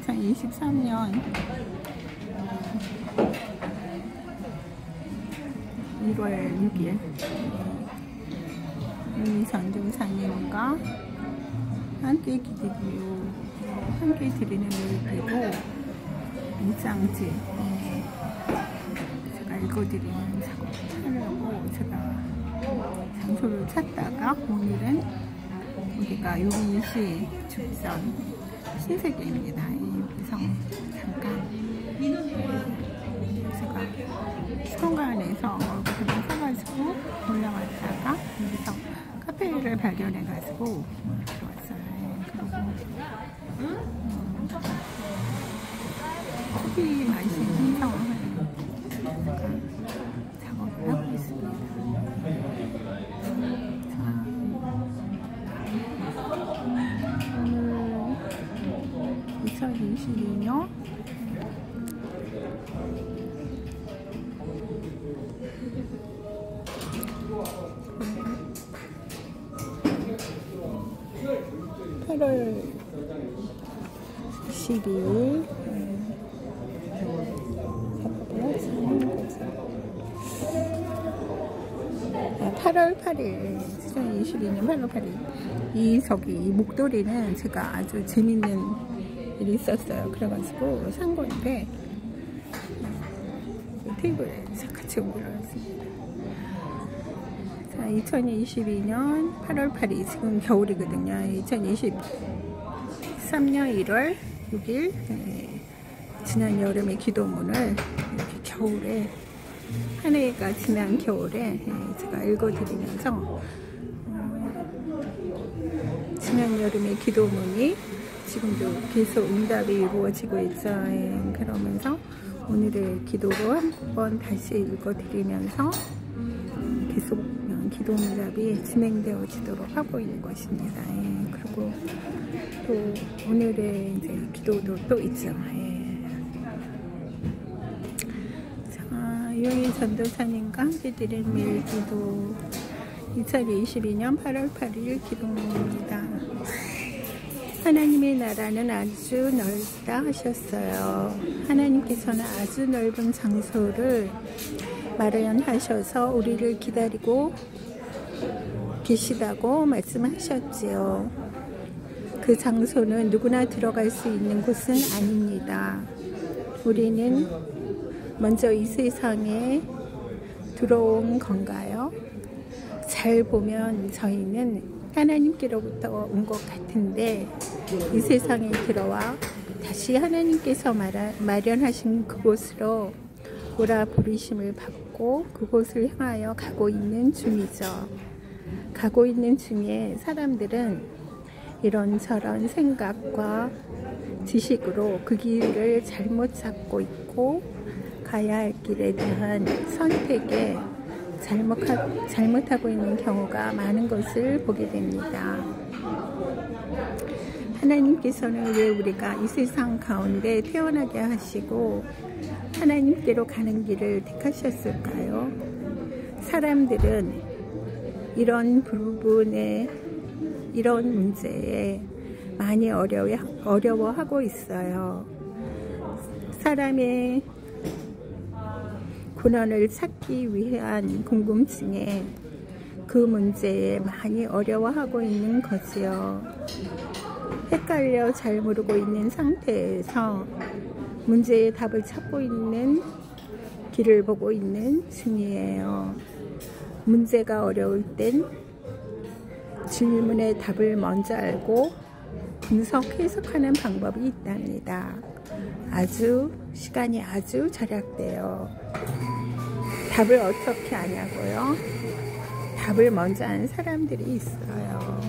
2023년 1월 6일 전도사님과 함께 드리는 일기도 일상지 제가 읽어드리는 작업을 하려고 제가 장소를 찾다가 오늘은 우리가 용인시 죽전 신세계입니다. 그래서 잠깐 제가 현관에서 얼굴을 사가지고 올라왔다가 여기서 카페를 발견해가지고 들어왔어요. 그리고 커피 마시는 상황을 작업을 하고 있습니다. 오늘 2022년 8월 12일 8월 8일 2022년 8월 8일 이 목도리는 제가 아주 재밌는 일이 있었어요. 그래가지고 산 건데 테이블에 같이 옮겨놨습니다. 자, 2022년 8월 8일 지금 겨울이거든요. 2023년 1월 6일 지난 여름의 기도문을 이렇게 겨울에 한 해가 지난 겨울에 제가 읽어드리면서 지난 여름의 기도문이 지금도 계속 응답이 이루어지고 있죠. 그러면서 오늘의 기도로 한번 다시 읽어드리면서 계속 기도 응답이 진행되어지도록 하고 있는 것입니다. 그리고 또 오늘의 이제 기도도 또 있죠. 유영희 전도사님과 함께 드린 매일 기도 2022년 8월 8일 기도입니다. 하나님의 나라는 아주 넓다 하셨어요. 하나님께서는 아주 넓은 장소를 마련하셔서 우리를 기다리고 계시다고 말씀하셨지요. 그 장소는 누구나 들어갈 수 있는 곳은 아닙니다. 우리는 먼저 이 세상에 들어온 건가요? 잘 보면 저희는 하나님께로부터 온 것 같은데 이 세상에 들어와 다시 하나님께서 마련하신 그곳으로 오라 부르심을 받고 그곳을 향하여 가고 있는 중이죠. 가고 있는 중에 사람들은 이런저런 생각과 지식으로 그 길을 잘못 잡고 있고 가야 할 길에 대한 선택에 잘못하고 있는 경우가 많은 것을 보게 됩니다. 하나님께서는 왜 우리가 이 세상 가운데 태어나게 하시고 하나님께로 가는 길을 택하셨을까요? 사람들은 이런 부분에 이런 문제에 많이 어려워하고 있어요. 사람의 근원을 찾기 위한 궁금증에 그 문제에 많이 어려워하고 있는 거지요. 헷갈려 잘 모르고 있는 상태에서 문제의 답을 찾고 있는 길을 보고 있는 중이에요. 문제가 어려울 땐 질문의 답을 먼저 알고 분석 해석하는 방법이 있답니다. 시간이 아주 절약돼요. 답을 어떻게 아냐고요? 답을 먼저 아는 사람들이 있어요.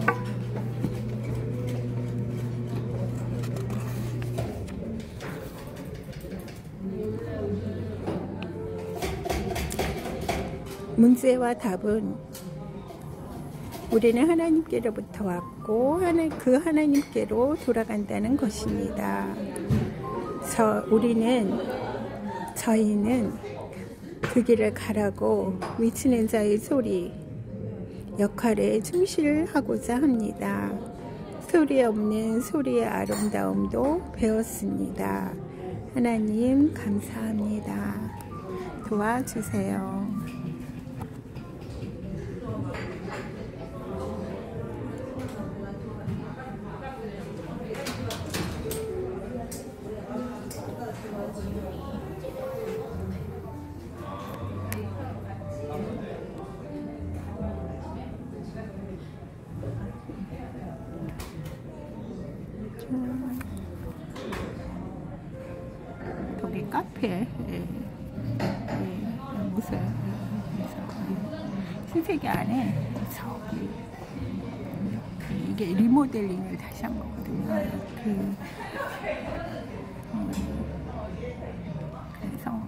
문제와 답은 우리는 하나님께로부터 왔고 그 하나님께로 돌아간다는 것입니다. 저희는 그 길을 가라고 외치는 자의 소리 역할에 충실하고자 합니다. 소리 없는 소리의 아름다움도 배웠습니다. 하나님 감사합니다. 도와주세요. 여기 카페 무슨 신세계 안에 저기 이게 리모델링을 다시 한 거거든요. 그래서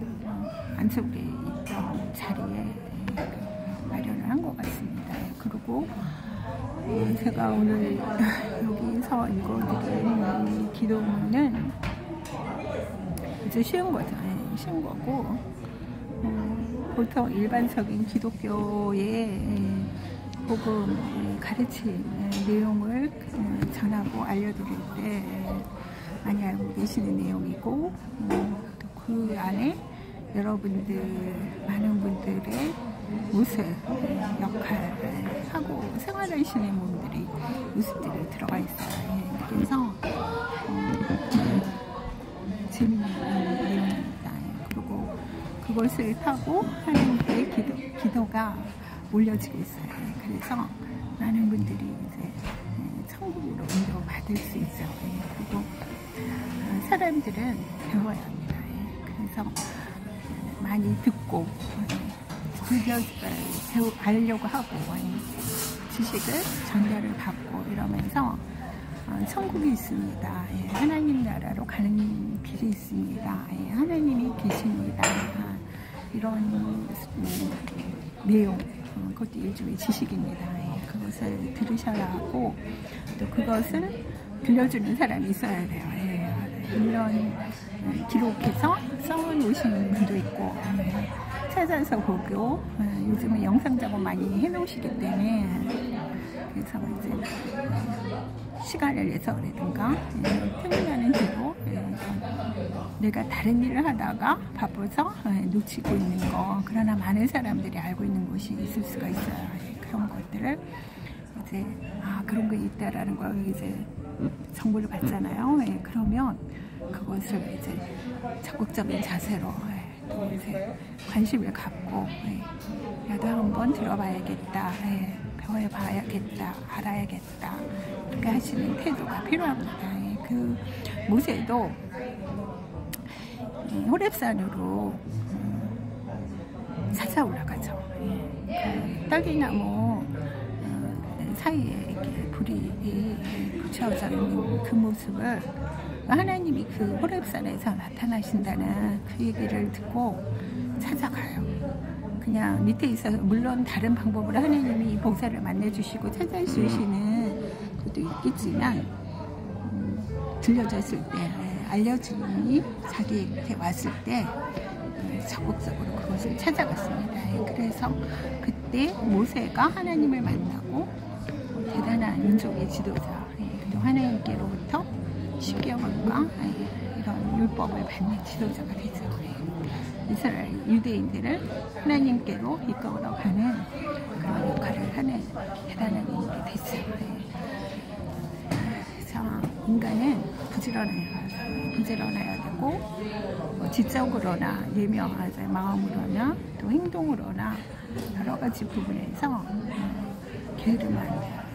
안쪽에 있던 자리에 마련을 한 것 같습니다. 그리고 제가 오늘 여기서 읽어드린 기도문은 이제 쉬운 거죠. 쉬운 거고, 보통 일반적인 기독교의 복음 가르침 내용을 전하고 알려드릴 때 많이 알고 계시는 내용이고, 또 그 안에 여러분들 많은 분들의 모습, 역할하고 생활하시는 분들이 모습들이 들어가 있어요. 그래서 재밌는 내용입니다. 그리고 그것을 타고 하나님께 기도가 올려지고 있어요. 그래서 많은 분들이 이제 천국으로 인도받을 수 있죠. 그리고 사람들은 배워야 합니다. 그래서 많이 듣고 알려고 하고 지식을 전달을 받고 이러면서 천국이 있습니다. 하나님 나라로 가는 길이 있습니다. 하나님이 계십니다. 이런 내용, 그것도 일종의 지식입니다. 그것을 들으셔야 하고 또 그것을 들려주는 사람이 있어야 돼요. 물론 기록해서 써놓으시는 분도 있고 찾아서 보고 요즘은 영상 작업 많이 해놓으시기 때문에 그래서 이제 시간을 내서라든가 퇴근하는 뒤로 내가 다른 일을 하다가 바빠서 놓치고 있는 거, 그러나 많은 사람들이 알고 있는 곳이 있을 수가 있어요. 그런 것들을 이제 그런 게 있다라는 걸 이제 정보를 받잖아요. 그러면 그것을 이제 적극적인 자세로 또 이제 관심을 갖고 나도 한번 들어봐야겠다, 배워봐야겠다, 알아야겠다, 이렇게 하시는 태도가 필요합니다. 그 모세도 호렙산으로 찾아 올라가죠. 그 딸기나무 사이에 이렇게 불이 붙여져 있는 그 모습을 하나님이 그 호렙산에서 나타나신다는 그 얘기를 듣고 찾아가요. 그냥 밑에 있어서 물론 다른 방법으로 하나님이 봉사를 만나주시고 찾아주시는 것도 있겠지만 들려졌을 때 알려주니 자기한테 왔을 때 적극적으로 그것을 찾아갔습니다. 그래서 그때 모세가 하나님을 만나고 대단한 민족의 지도자, 또 하나님께로부터 십계명과 이런 율법을 받는 지도자가 되죠. 이스라엘 유대인들을 하나님께로 이끌어 가는 그런 역할을 하는 대단한 인물이 되죠. 그래서 인간은 부지런해야 되고 지적으로나 예명하자 마음으로나 또 행동으로나 여러 가지 부분에서 게으르면 안 돼요.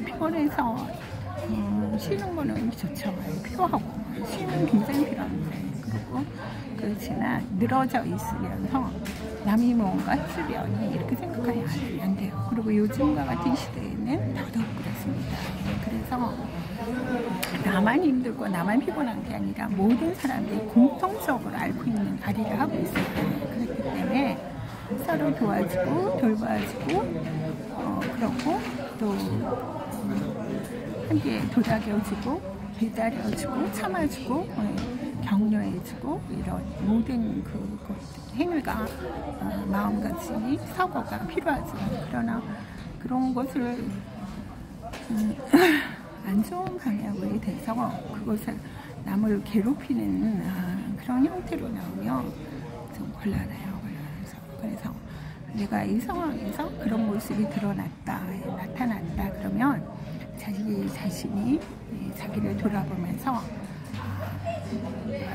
피곤해서 쉬는 거는 좋죠. 필요하고 쉬는 굉장히 필요한데, 그리고 그렇지만 늘어져 있으면서 남이 뭔가 해주려니 이렇게 생각하면 안 돼요. 그리고 요즘과 같은 시대에는 더더욱 그렇습니다. 그래서 나만 힘들고 나만 피곤한 게 아니라 모든 사람들이 공통적으로 앓고 있는 아리를 하고 있어요. 그렇기 때문에 서로 도와주고 돌봐주고 그렇고 또 함께 도닥여주고 기다려주고 참아주고 격려해주고 이런 모든 그 행위가 마음가짐이 사고가 필요하죠. 그러나 그런 것을 안 좋은 방향으로 돼서 그것을 남을 괴롭히는 그런 형태로 나오면 좀 곤란해요. 그래서 내가 이 상황에서 그런 모습이 나타났다 그러면 자기 자신이 자기를 돌아보면서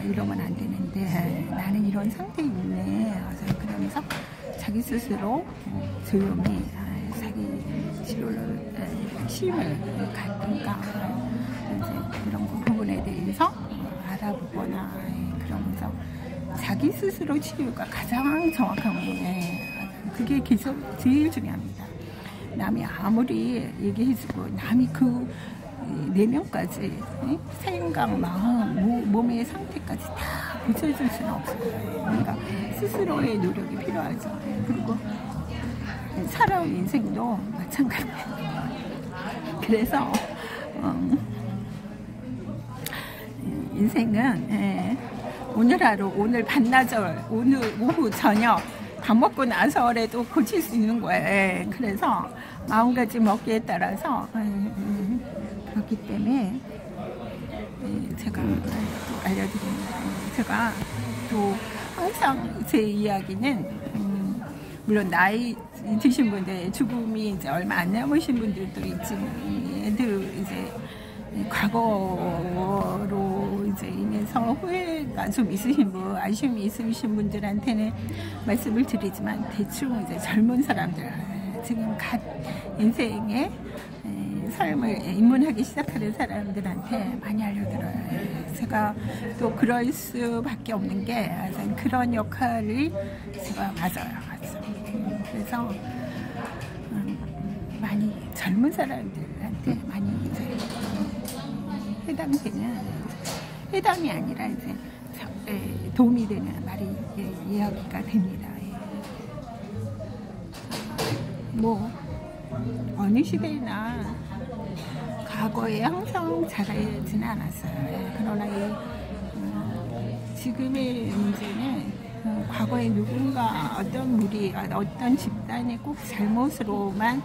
이러면 안 되는데 나는 이런 상태에 있네. 그러면서 자기 스스로 조용히 자기 치료를 힘을 갖든가 이제 그런 부분에 대해서 알아보거나 그러면서 자기 스스로 치료가 가장 정확한 거예요. 그게 제일 중요합니다. 남이 아무리 얘기해주고 남이 그 내면까지 생각, 마음, 몸의 상태까지 다 고쳐줄 수는 없어요. 그러니까 스스로의 노력이 필요하죠. 그리고 살아온 인생도 마찬가지예요. 그래서 인생은 오늘 하루, 오늘 반나절, 오늘 오후, 저녁 밥 먹고 나서라도 고칠 수 있는 거예요. 그래서 마음가짐 먹기에 따라서 그렇기 때문에 제가 알려드립니다. 제가 또 항상 제 이야기는 물론 나이 드신 분들, 죽음이 이제 얼마 안 남으신 분들도 있지만 이제 과거로 이제 인해서 후회가 좀 있으신 분, 아쉬움이 있으신 분들한테는 말씀을 드리지만 대충 이제 젊은 사람들, 지금 갓 인생의 삶을 입문하기 시작하는 사람들한테 많이 알려드려요. 제가 또 그럴 수밖에 없는 게 그런 역할을 제가 맞아요. 그래서 많이 젊은 사람들한테 많이 이제 해당이 아니라 이제 도움이 되는 말이 이야기가 됩니다. 뭐 어느 시대나 과거에 항상 잘하지는 않았어요. 그러나 지금의 문제는 과거에 누군가 어떤 무리, 어떤 집단의 꼭 잘못으로만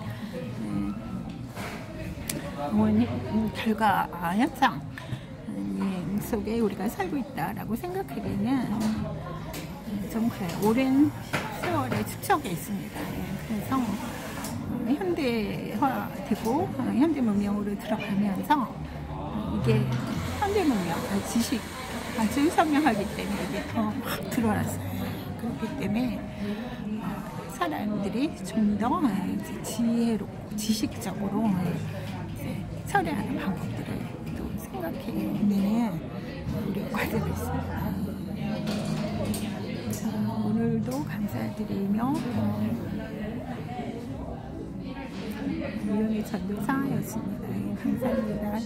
온 결과 현상 속에 우리가 살고 있다라고 생각하기는 좀 그래요. 오랜 세월의 축적이 있습니다. 그래서 현대화되고 현대 문명으로 들어가면서 이게 현대 문명, 지식 아주 선명하기 때문에 이게 더 막 들어왔어요. 그렇기 때문에 사람들이 좀 더 지혜롭고 지식적으로 처리하는 방법들을 또 생각해내는 우리 과제가 있습니다. 오늘도 감사드리며 이용의 전도사였습니다. 감사합니다.